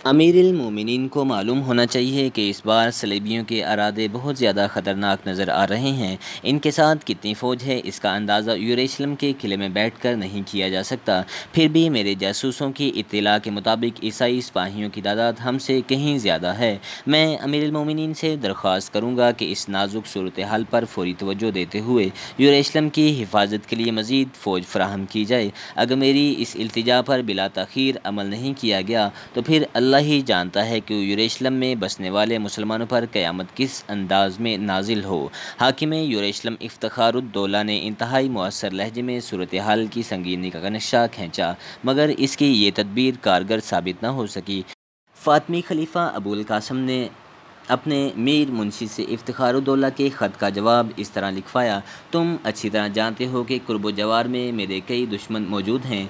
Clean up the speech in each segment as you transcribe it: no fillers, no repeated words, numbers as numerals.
امیر المومنین کو معلوم ہونا چاہیے کہ اس بار صلیبیوں کے ارادے بہت زیادہ خطرناک نظر آ رہے ہیں۔ ان کے ساتھ کتنی فوج ہے اس کا اندازہ یروشلم کے قلعے میں بیٹھ کر نہیں کیا جا سکتا۔ پھر بھی میرے جاسوسوں کی اطلاع کے مطابق عیسائی سپاہیوں کی تعداد ہم سے کہیں زیادہ ہے۔ میں امیر المومنین سے درخواست کروں گا کہ اس نازک صورتحال پر فوری توجہ دیتے ہوئے یروشلم کی حفاظت کے لیے مزید فوج فراہم کی جائے۔ اگر میری اس التجا پر بلا تاخیر عمل نہیں کیا گیا تو پھر اللہ ہی جانتا ہے کہ یروشلم میں بسنے والے مسلمانوں پر قیامت کس انداز میں نازل ہو۔ حاکم یروشلم افتخار الدولہ نے انتہائی مؤثر لہجے میں صورتحال کی سنگینی کا نقشہ کھینچا، مگر اس کی یہ تدبیر کارگر ثابت نہ ہو سکی۔ فاطمی خلیفہ ابو القاسم نے اپنے میر منشی سے افتخار الدولہ کے خط کا جواب اس طرح لکھوایا: تم اچھی طرح جانتے ہو کہ قرب و جوار میں میرے کئی دشمن موجود ہیں،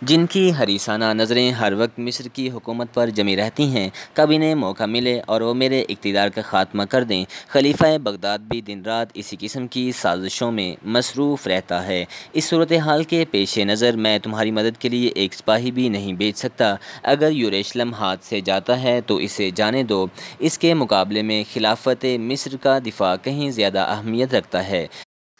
جن کی حریصانہ نظریں ہر وقت مصر کی حکومت پر جمی رہتی ہیں۔ کب انہیں موقع ملے اور وہ میرے اقتدار کا خاتمہ کر دیں۔ خلیفہ بغداد بھی دن رات اسی قسم کی سازشوں میں مصروف رہتا ہے۔ اس صورتحال کے پیش نظر میں تمہاری مدد کے لیے ایک سپاہی بھی نہیں بھیج سکتا۔ اگر یروشلم ہاتھ سے جاتا ہے تو اسے جانے دو، اس کے مقابلے میں خلافت مصر کا دفاع کہیں زیادہ اہمیت رکھتا ہے۔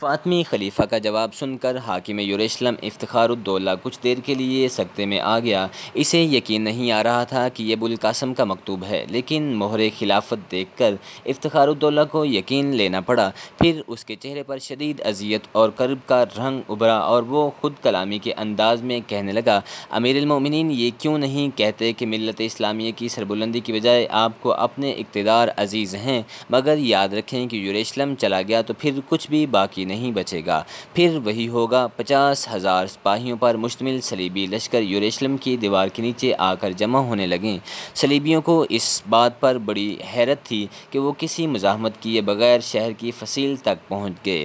فاطمی خلیفہ کا جواب سن کر حاکم یروشلم افتخار الدولہ کچھ دیر کے لیے سکتے میں آ گیا۔ اسے یقین نہیں آ رہا تھا کہ یہ ابو القاسم کا مکتوب ہے، لیکن مہر خلافت دیکھ کر افتخار الدولہ کو یقین لینا پڑا۔ پھر اس کے چہرے پر شدید اذیت اور کرب کا رنگ ابھرا اور وہ خود کلامی کے انداز میں کہنے لگا: امیر المومنین، یہ کیوں نہیں کہتے کہ ملت اسلامیہ کی سربلندی کی بجائے آپ کو اپنے اقتدار عزیز ہیں؟ مگر یاد رکھیں کہ یروشلم چلا گیا تو پھر کچھ بھی باقی نہیں بچے گا۔ پھر وہی ہوگا، 50,000 سپاہیوں پر مشتمل صلیبی لشکر یروشلم کی دیوار کے نیچے آ کر جمع ہونے لگیں۔ صلیبیوں کو اس بات پر بڑی حیرت تھی کہ وہ کسی مزاحمت کیے بغیر شہر کی فصیل تک پہنچ گئے۔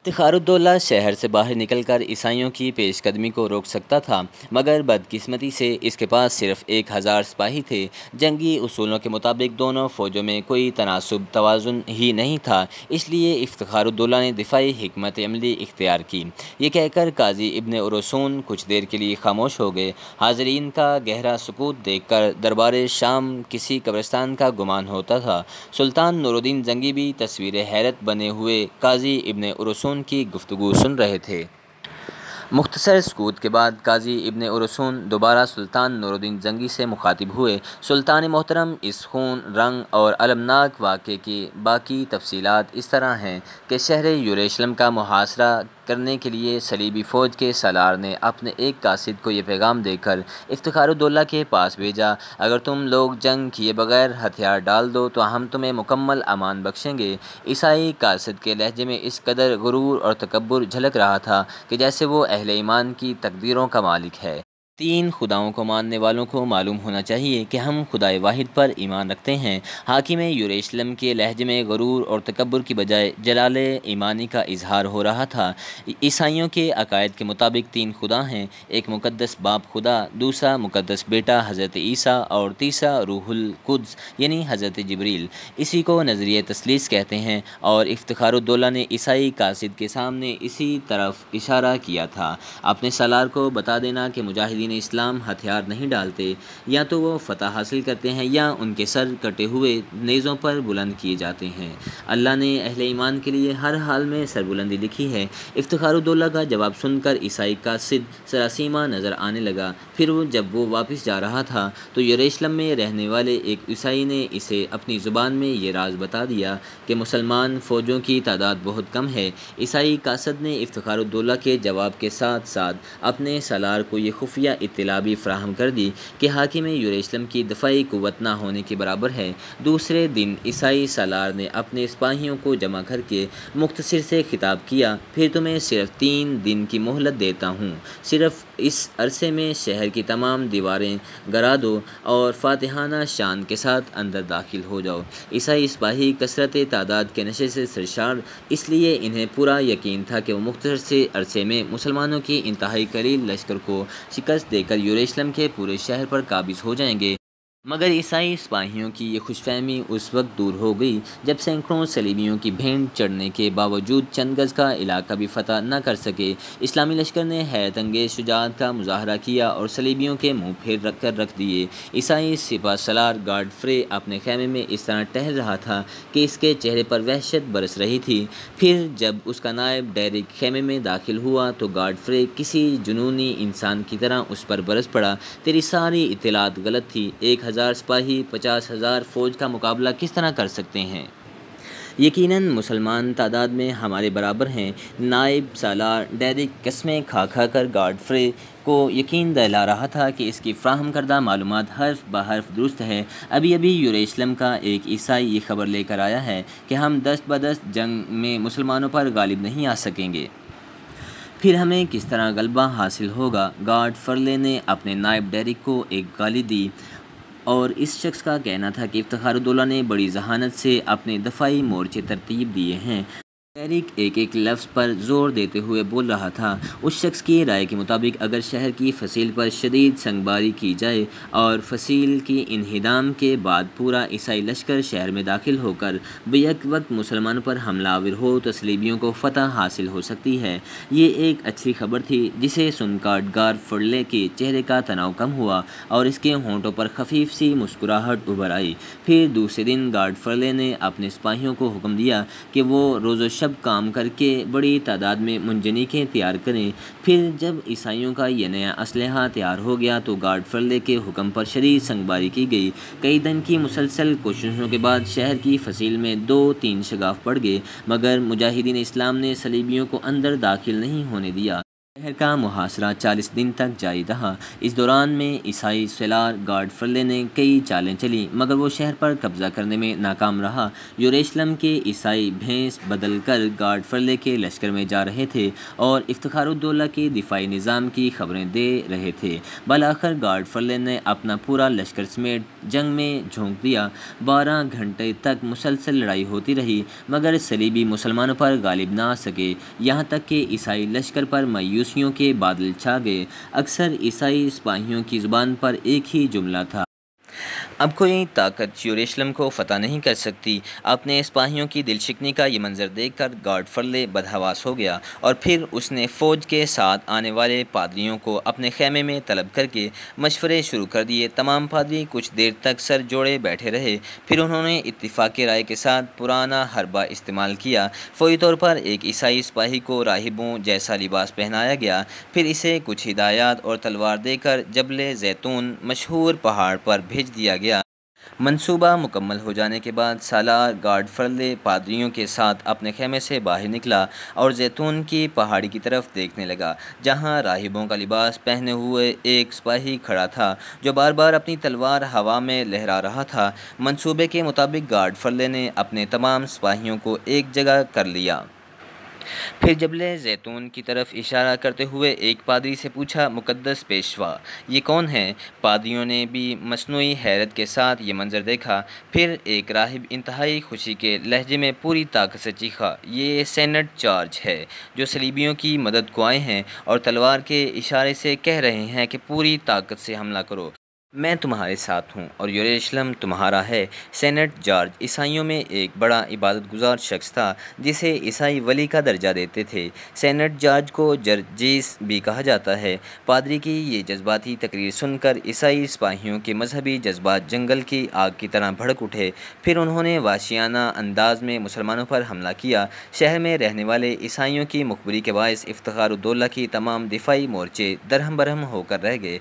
افتخار الدولہ شہر سے باہر نکل کر عیسائیوں کی پیش قدمی کو روک سکتا تھا، مگر بدقسمتی سے اس کے پاس صرف 1,000 سپاہی تھے۔ جنگی اصولوں کے مطابق دونوں فوجوں میں کوئی تناسب توازن ہی نہیں تھا، اس لیے افتخار الدولہ نے دفاعی حکمت عملی اختیار کی۔ یہ کہہ کر قاضی ابن ارسطو کچھ دیر کے لیے خاموش ہو گئے۔ حاضرین کا گہرا سکوت دیکھ کر دربار شام کسی قبرستان کا گمان ہوتا تھا۔ سلطان نور الدین زنگی بھی تصویر حیرت بنے ہوئے قاضی ابن ارسطو کی گفتگو سن رہے تھے۔ مختصر سکوت کے بعد قاضی ابن ارسطو دوبارہ سلطان نور الدین زنگی سے مخاطب ہوئے: سلطان محترم، اس خون رنگ اور المناک واقعے کی باقی تفصیلات اس طرح ہیں کہ شہر یروشلم کا محاصرہ کرنے کے لیے صلیبی فوج کے سالار نے اپنے ایک قاصد کو یہ پیغام دے کر افتخار الدولہ کے پاس بھیجا: اگر تم لوگ جنگ کیے بغیر ہتھیار ڈال دو تو ہم تمہیں مکمل امان بخشیں گے۔ عیسائی قاصد کے لہجے میں اس قدر غرور اور تکبر جھلک رہا تھا کہ جیسے وہ اہل ایمان کی تقدیروں کا مالک ہے۔ تین خداؤں کو ماننے والوں کو معلوم ہونا چاہیے کہ ہم خدائے واحد پر ایمان رکھتے ہیں۔ حاکم یروشلم کے لہجے میں غرور اور تکبر کی بجائے جلال ایمانی کا اظہار ہو رہا تھا۔ عیسائیوں کے عقائد کے مطابق تین خدا ہیں: ایک مقدس باپ خدا، دوسرا مقدس بیٹا حضرت عیسیٰ اور تیسرا روح القدس یعنی حضرت جبریل۔ اسی کو نظریہ تثلیث کہتے ہیں، اور افتخار الدولہ نے عیسائی قاصد کے سامنے اسی طرف اشارہ کیا تھا: اپنے سالار کو بتا دینا کہ مجاہدین اسلام ہتھیار نہیں ڈالتے، یا تو وہ فتح حاصل کرتے ہیں یا ان کے سر کٹے ہوئے نیزوں پر بلند کیے جاتے ہیں۔ اللہ نے اہل ایمان کے لیے ہر حال میں سربلندی لکھی ہے۔ افتخار الدولہ کا جواب سن کر عیسائی قاصد سراسیمہ نظر آنے لگا۔ پھر جب وہ واپس جا رہا تھا تو یروشلم میں رہنے والے ایک عیسائی نے اسے اپنی زبان میں یہ راز بتا دیا کہ مسلمان فوجوں کی تعداد بہت کم ہے۔ عیسائی قاصد نے افتخار الدولہ کے جواب کے ساتھ ساتھ اپنے سالار کو یہ خفیہ اطلاع بھی فراہم کر دی کہ حاکم یروشلم کی دفاعی قوت نہ ہونے کے برابر ہے۔ دوسرے دن عیسائی سالار نے اپنے سپاہیوں کو جمع کر کے مختصر سے خطاب کیا: پھر تمہیں صرف 3 دن کی مہلت دیتا ہوں، صرف اس عرصے میں شہر کی تمام دیواریں گرا دو اور فاتحانہ شان کے ساتھ اندر داخل ہو جاؤ۔ عیسائی سپاہی کثرت تعداد کے نشے سے سرشار، اس لیے انہیں پورا یقین تھا کہ وہ مختصر سے عرصے میں مسلمانوں کی انتہائی قلیل لشکر کو شکست دے کر یروشلم کے پورے شہر پر قابض ہو جائیں گے۔ مگر عیسائی سپاہیوں کی یہ خوش فہمی اس وقت دور ہو گئی جب سینکڑوں صلیبیوں کی بھینٹ چڑھنے کے باوجود چند گز کا علاقہ بھی فتح نہ کر سکے۔ اسلامی لشکر نے حیرت انگیز شجاعت کا مظاہرہ کیا اور صلیبیوں کے منہ پھیر رکھ کر رکھ دیے۔ عیسائی سپہ سالار گاڈفرے اپنے خیمے میں اس طرح ٹہل رہا تھا کہ اس کے چہرے پر وحشت برس رہی تھی۔ پھر جب اس کا نائب ڈیرک خیمے میں داخل ہوا تو گاڈفرے کسی جنونی انسان کی طرح اس پر برس پڑا۔ تیری ساری اطلاعات غلط تھی۔ 1000 سپاہی 50,000 فوج کا مقابلہ کس طرح کر سکتے ہیں؟ یقیناً مسلمان تعداد میں ہمارے برابر ہیں۔ نائب سالار ڈیرک قسمیں کھا کھا کر گاڈفرے کو یقین دلا رہا تھا کہ اس کی فراہم کردہ معلومات حرف بحرف درست ہے۔ ابھی ابھی یروشلم کا ایک عیسائی یہ خبر لے کر آیا ہے کہ ہم دست بدست جنگ میں مسلمانوں پر غالب نہیں آ سکیں گے۔ پھر ہمیں کس طرح غلبہ حاصل ہوگا؟ گارڈ فرلے نے اپنے نائب ڈیرک کو ایک گالی دی اور اس شخص کا کہنا تھا کہ افتخار الدولہ نے بڑی ذہانت سے اپنے دفاعی مورچے ترتیب دیے ہیں۔ ڈیرک ایک ایک لفظ پر زور دیتے ہوئے بول رہا تھا۔ اس شخص کی رائے کے مطابق اگر شہر کی فصیل پر شدید سنگباری کی جائے اور فصیل کی انہدام کے بعد پورا عیسائی لشکر شہر میں داخل ہو کر بیک وقت مسلمانوں پر حملہ آور ہو تو صلیبیوں کو فتح حاصل ہو سکتی ہے۔ یہ ایک اچھی خبر تھی جسے سن کر گارفرلے کے چہرے کا تناؤ کم ہوا اور اس کے ہونٹوں پر خفیف سی مسکراہٹ ابھر آئی۔ پھر دوسرے دن گارفرلے نے اپنے سپاہیوں کو حکم دیا کہ وہ روز و شب کام کر کے بڑی تعداد میں منجنیقیں تیار کریں۔ پھر جب عیسائیوں کا یہ نیا اسلحہ تیار ہو گیا تو گارفرلے کے حکم پر شدید سنگباری کی گئی۔ کئی دن کی مسلسل کوششوں کے بعد شہر کی فصیل میں 2-3 شگاف پڑ گئے، مگر مجاہدین اسلام نے صلیبیوں کو اندر داخل نہیں ہونے دیا۔ شہر کا محاصرہ 40 دن تک جاری رہا۔ اس دوران میں عیسائی سالار گاڈفرلے نے کئی چالیں چلیں مگر وہ شہر پر قبضہ کرنے میں ناکام رہا۔ یروشلم کے عیسائی بھیس بدل کر گاڈفرلے کے لشکر میں جا رہے تھے اور افتخار الدولہ کے دفاعی نظام کی خبریں دے رہے تھے۔ بالآخر گاڈفرلے نے اپنا پورا لشکر سمیت جنگ میں جھونک دیا۔ 12 گھنٹے تک مسلسل لڑائی ہوتی رہی مگر صلیبی مسلمانوں پر غالب نہ آ سکے، یہاں تک کہ عیسائی لشکر پر مایوسیوں کے بادل چھا گئے۔ اکثر عیسائی سپاہیوں کی زبان پر ایک ہی جملہ تھا: اب کوئی طاقت یروشلم کو فتح نہیں کر سکتی۔ اپنے سپاہیوں کی دل شکنی کا یہ منظر دیکھ کر گاڈفرلے بدحواس ہو گیا اور پھر اس نے فوج کے ساتھ آنے والے پادریوں کو اپنے خیمے میں طلب کر کے مشورے شروع کر دیے۔ تمام پادری کچھ دیر تک سر جوڑے بیٹھے رہے، پھر انہوں نے اتفاق رائے کے ساتھ پرانا حربہ استعمال کیا۔ فوری طور پر ایک عیسائی سپاہی کو راہبوں جیسا لباس پہنایا گیا، پھر اسے کچھ ہدایات اور تلوار دے کر جبل زیتون مشہور پہاڑ پر بھیج دیا گیا۔ منصوبہ مکمل ہو جانے کے بعد سالار گاڈفرلے پادریوں کے ساتھ اپنے خیمے سے باہر نکلا اور زیتون کی پہاڑی کی طرف دیکھنے لگا، جہاں راہبوں کا لباس پہنے ہوئے ایک سپاہی کھڑا تھا جو بار بار اپنی تلوار ہوا میں لہرا رہا تھا۔ منصوبے کے مطابق گاڈفرلے نے اپنے تمام سپاہیوں کو ایک جگہ کر لیا۔ پھر جبل زیتون کی طرف اشارہ کرتے ہوئے ایک پادری سے پوچھا: مقدس پیشوا، یہ کون ہے؟ پادریوں نے بھی مصنوعی حیرت کے ساتھ یہ منظر دیکھا۔ پھر ایک راہب انتہائی خوشی کے لہجے میں پوری طاقت سے چیخا: یہ سینٹ جارج ہے، جو صلیبیوں کی مدد کو آئے ہیں اور تلوار کے اشارے سے کہہ رہے ہیں کہ پوری طاقت سے حملہ کرو۔ میں تمہارے ساتھ ہوں اور یروشلم تمہارا ہے۔ سینٹ جارج عیسائیوں میں ایک بڑا عبادت گزار شخص تھا جسے عیسائی ولی کا درجہ دیتے تھے۔ سینٹ جارج کو جرجیس بھی کہا جاتا ہے۔ پادری کی یہ جذباتی تقریر سن کر عیسائی سپاہیوں کے مذہبی جذبات جنگل کی آگ کی طرح بھڑک اٹھے۔ پھر انہوں نے وحشیانہ انداز میں مسلمانوں پر حملہ کیا۔ شہر میں رہنے والے عیسائیوں کی مخبری کے باعث افتخار الدولہ کی تمام دفاعی مورچے درہم برہم ہو کر رہ گئے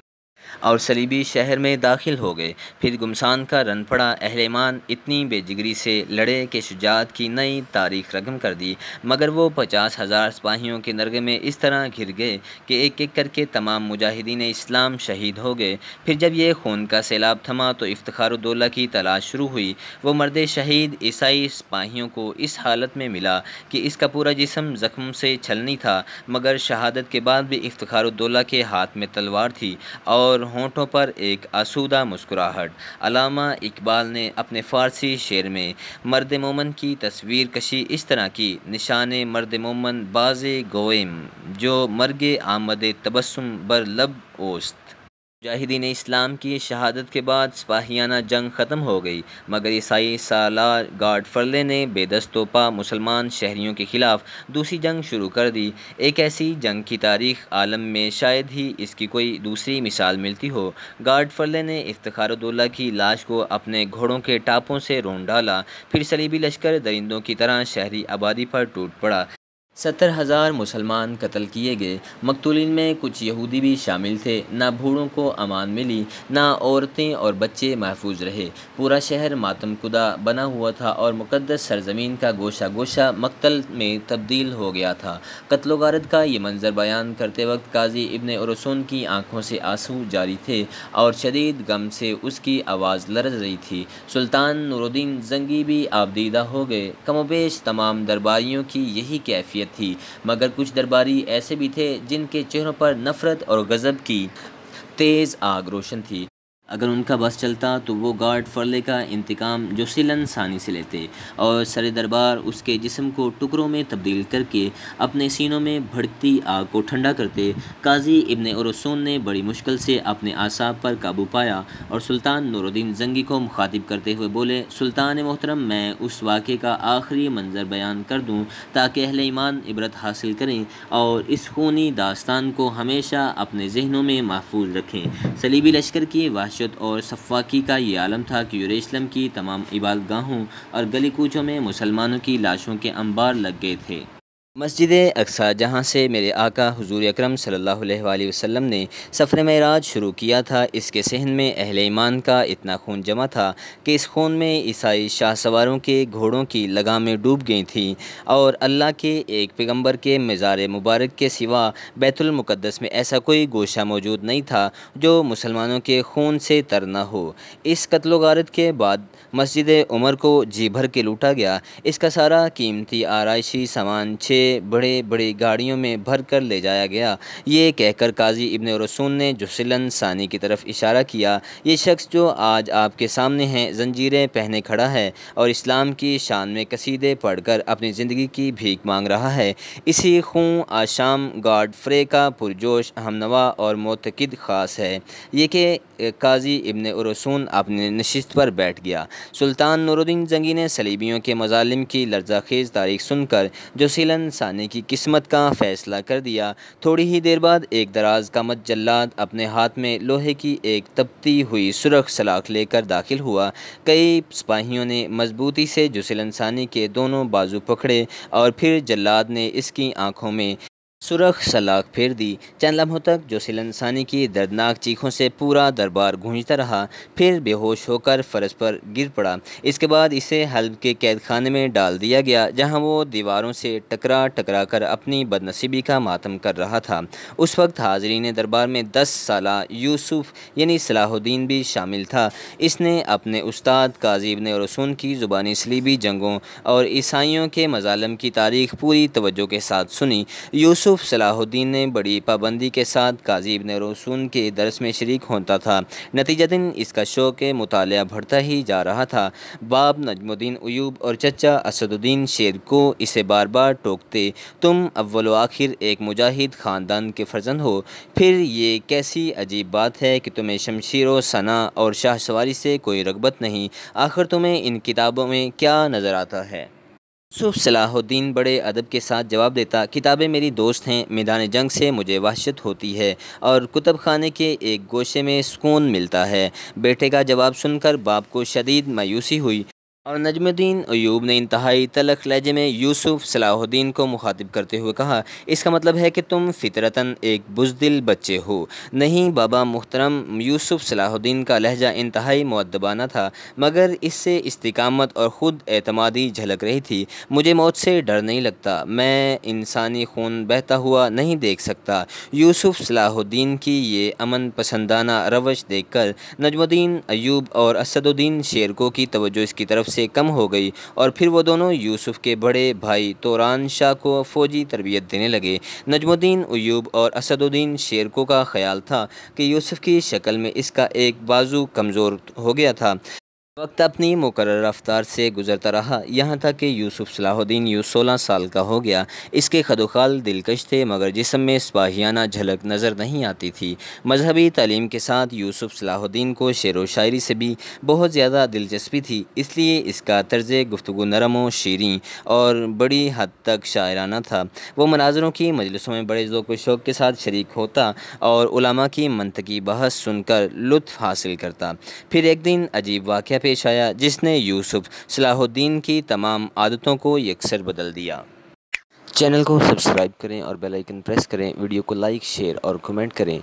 اور صلیبی شہر میں داخل ہو گئے۔ پھر گھمسان کا رن پڑا۔ اہل ایمان اتنی بے جگری سے لڑے کہ شجاعت کی نئی تاریخ رقم کر دی، مگر وہ 50,000 سپاہیوں کے نرغے میں اس طرح گھر گئے کہ ایک ایک کر کے تمام مجاہدین اسلام شہید ہو گئے۔ پھر جب یہ خون کا سیلاب تھما تو افتخار الدولہ کی تلاش شروع ہوئی۔ وہ مرد شہید عیسائی سپاہیوں کو اس حالت میں ملا کہ اس کا پورا جسم زخم سے چھلنی تھا، مگر شہادت کے بعد بھی افتخار الدولہ کے ہاتھ میں تلوار تھی اور ہونٹوں پر ایک آسودہ مسکراہٹ۔ علامہ اقبال نے اپنے فارسی شعر میں مرد مومن کی تصویر کشی اس طرح کی: نشان مرد مومن باز گویم، جو مرگ آمد تبسم بر لب اوست۔ مجاہدین اسلام کی شہادت کے بعد سپاہیانہ جنگ ختم ہو گئی، مگر عیسائی سالار گاڈ فرلے نے بے دست و پا مسلمان شہریوں کے خلاف دوسری جنگ شروع کر دی۔ ایک ایسی جنگ کی تاریخ عالم میں شاید ہی اس کی کوئی دوسری مثال ملتی ہو۔ گاڈ فرلے نے افتخار الدولہ کی لاش کو اپنے گھوڑوں کے ٹاپوں سے رون ڈالا، پھر صلیبی لشکر درندوں کی طرح شہری آبادی پر ٹوٹ پڑا۔ 70,000 مسلمان قتل کیے گئے، مقتولین میں کچھ یہودی بھی شامل تھے۔ نہ بوڑھوں کو امان ملی، نہ عورتیں اور بچے محفوظ رہے۔ پورا شہر ماتم کدہ بنا ہوا تھا اور مقدس سرزمین کا گوشہ گوشہ مقتل میں تبدیل ہو گیا تھا۔ قتل و غارت کا یہ منظر بیان کرتے وقت قاضی ابن ارسطو کی آنکھوں سے آنسو جاری تھے اور شدید غم سے اس کی آواز لرز رہی تھی۔ سلطان نور الدین زنگی بھی آبدیدہ ہو گئے۔ کم و بیش تمام درباریوں کی یہی کیفیت تھی، مگر کچھ درباری ایسے بھی تھے جن کے چہروں پر نفرت اور غضب کی تیز آگ روشن تھی۔ اگر ان کا بس چلتا تو وہ گاڈ فرلے کا انتقام جوسیلن ثانی سے لیتے اور سر دربار اس کے جسم کو ٹکڑوں میں تبدیل کر کے اپنے سینوں میں بھڑکتی آگ کو ٹھنڈا کرتے۔ قاضی ابن ارسطو نے بڑی مشکل سے اپنے اعصاب پر قابو پایا اور سلطان نور الدین زنگی کو مخاطب کرتے ہوئے بولے، سلطان محترم، میں اس واقعے کا آخری منظر بیان کر دوں تاکہ اہل ایمان عبرت حاصل کریں اور اس خونی داستان کو ہمیشہ اپنے ذہنوں میں محفوظ رکھیں۔ صلیبی لشکر کی وحشت اور صفاقی کا یہ عالم تھا کہ یروشلم کی تمام عبادت گاہوں اور گلی کوچوں میں مسلمانوں کی لاشوں کے انبار لگ گئے تھے۔ مسجد اقصیٰ، جہاں سے میرے آقا حضور اکرم صلی اللہ علیہ وآلہ وسلم نے سفر معراج شروع کیا تھا، اس کے صحن میں اہل ایمان کا اتنا خون جمع تھا کہ اس خون میں عیسائی شاہ سواروں کے گھوڑوں کی لگامیں ڈوب گئی تھیں اور اللہ کے ایک پیغمبر کے مزار مبارک کے سوا بیت المقدس میں ایسا کوئی گوشہ موجود نہیں تھا جو مسلمانوں کے خون سے تر نہ ہو۔ اس قتل و غارت کے بعد مسجد عمر کو جی بھر کے لوٹا گیا۔ اس کا سارا قیمتی آرائشی سامان 6 بڑے بڑے گاڑیوں میں بھر کر لے جایا گیا۔ یہ کہہ کر قاضی ابن ارسطو نے جوسیلن ثانی کی طرف اشارہ کیا، یہ شخص جو آج آپ کے سامنے ہے زنجیریں پہنے کھڑا ہے اور اسلام کی شان میں قصیدے پڑھ کر اپنی زندگی کی بھیک مانگ رہا ہے۔ اسی خوں آشام گاڈ فرے کا پرجوش ہمنوا اور معتقد خاص ہے یہ کہ قاضی ابن ارسطو اپنی نشست پر بیٹھ گیا۔ سلطان نور الدین زنگی نے صلیبیوں کے مظالم کی لرزہ خیز تاریخ سن کر جوسیلن ثانی کی قسمت کا فیصلہ کر دیا۔ تھوڑی ہی دیر بعد ایک دراز قامت جلاد اپنے ہاتھ میں لوہے کی ایک تپتی ہوئی سرخ سلاخ لے کر داخل ہوا۔ کئی سپاہیوں نے مضبوطی سے جوسیلن ثانی کے دونوں بازو پکڑے اور پھر جلاد نے اس کی آنکھوں میں سرخ سلاخ پھیر دی۔ چند لمحوں تک جوسیلن ثانی کی دردناک چیخوں سے پورا دربار گونجتا رہا، پھر بے ہوش ہو کر فرش پر گر پڑا۔ اس کے بعد اسے حلب کے قید خانے میں ڈال دیا گیا، جہاں وہ دیواروں سے ٹکرا ٹکرا کر اپنی بد نصیبی کا ماتم کر رہا تھا۔ اس وقت حاضرین دربار میں 10 سالہ یوسف یعنی صلاح الدین بھی شامل تھا۔ اس نے اپنے استاد قاضی ابن ارسطو کی زبانی صلیبی جنگوں اور عیسائیوں کے مظالم کی تاریخ پوری توجہ کے ساتھ سنی۔ یوسف صلاح الدین نے بڑی پابندی کے ساتھ قاضی ابن ارسطو کے درس میں شریک ہوتا تھا، نتیجتاً اس کا شوق مطالعہ بڑھتا ہی جا رہا تھا۔ باپ نجم الدین ایوب اور چچا اسد الدین شیر کو اسے بار بار ٹوکتے، تم اول و آخر ایک مجاہد خاندان کے فرزند ہو، پھر یہ کیسی عجیب بات ہے کہ تمہیں شمشیر و سنا اور شاہ سواری سے کوئی رغبت نہیں، آخر تمہیں ان کتابوں میں کیا نظر آتا ہے؟ یوسف صلاح الدین بڑے ادب کے ساتھ جواب دیتا، کتابیں میری دوست ہیں، میدان جنگ سے مجھے وحشت ہوتی ہے اور کتب خانے کے ایک گوشے میں سکون ملتا ہے۔ بیٹے کا جواب سن کر باپ کو شدید مایوسی ہوئی اور نجم الدین ایوب نے انتہائی تلخ لہجے میں یوسف صلاح الدین کو مخاطب کرتے ہوئے کہا، اس کا مطلب ہے کہ تم فطرتاً ایک بزدل بچے ہو۔ نہیں بابا محترم، یوسف صلاح الدین کا لہجہ انتہائی مؤدبانہ تھا، مگر اس سے استقامت اور خود اعتمادی جھلک رہی تھی۔ مجھے موت سے ڈر نہیں لگتا، میں انسانی خون بہتا ہوا نہیں دیکھ سکتا۔ یوسف صلاح الدین کی یہ امن پسندانہ روش دیکھ کر نجم الدین ایوب اور اسد الدین شیرکو کی توجہ اس کی طرف سے کم ہو گئی اور پھر وہ دونوں یوسف کے بڑے بھائی توران شاہ کو فوجی تربیت دینے لگے۔ نجم الدین ایوب اور اسد الدین شیرکو کا خیال تھا کہ یوسف کی شکل میں اس کا ایک بازو کمزور ہو گیا تھا، وقت اپنی مقررہ رفتار سے گزرتا رہا، یہاں تک کہ یوسف صلاح الدین 16 سال کا ہو گیا۔ اس کے خد و خال دلکش تھے، مگر جسم میں سپاہیانہ جھلک نظر نہیں آتی تھی۔ مذہبی تعلیم کے ساتھ یوسف صلاح الدین کو شعر و شاعری سے بھی بہت زیادہ دلچسپی تھی، اس لیے اس کا طرز گفتگو نرم و شیریں اور بڑی حد تک شاعرانہ تھا۔ وہ مناظروں کی مجلسوں میں بڑے ذوق و شوق کے ساتھ شریک ہوتا اور علماء کی منطقی بحث سن کر لطف حاصل کرتا۔ پھر ایک دن عجیب واقعہ پیش آیا جس نے یوسف صلاح الدین کی تمام عادتوں کو یکسر بدل دیا۔ چینل کو سبسکرائب کریں اور بیل آئیکن پریس کریں، ویڈیو کو لائک، شیئر اور کمنٹ کریں۔